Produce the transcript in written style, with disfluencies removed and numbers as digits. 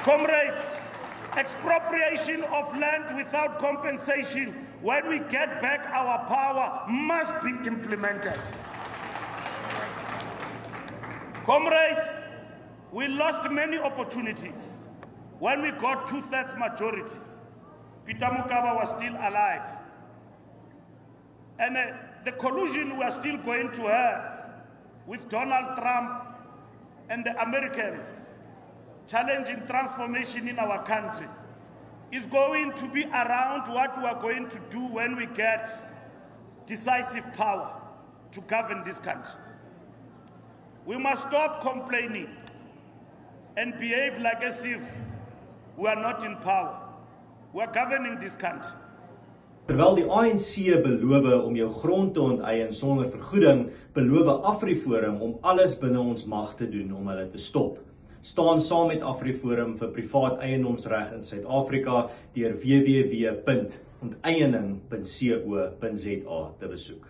Comrades, expropriation of land without compensation when we get back our power must be implemented. Comrades, we lost many opportunities when we got 2/3 majority. Peter Mokaba was still alive. And the collusion we are still going to have with Donald Trump and the Americans challenging transformation in our country is going to be around what we are going to do when we get decisive power to govern this country. We must stop complaining and behave like as if we are not in power. We are governing this country. Terwyl die ANC beloof om jou grond te onteien sonder vergoeding, beloof AfriForum om alles binne ons mag te doen om hulle te stop. Staan saam met AfriForum vir privaat eiendomsreg in Suid-Afrika deur www.onteiening.co.za te besoek.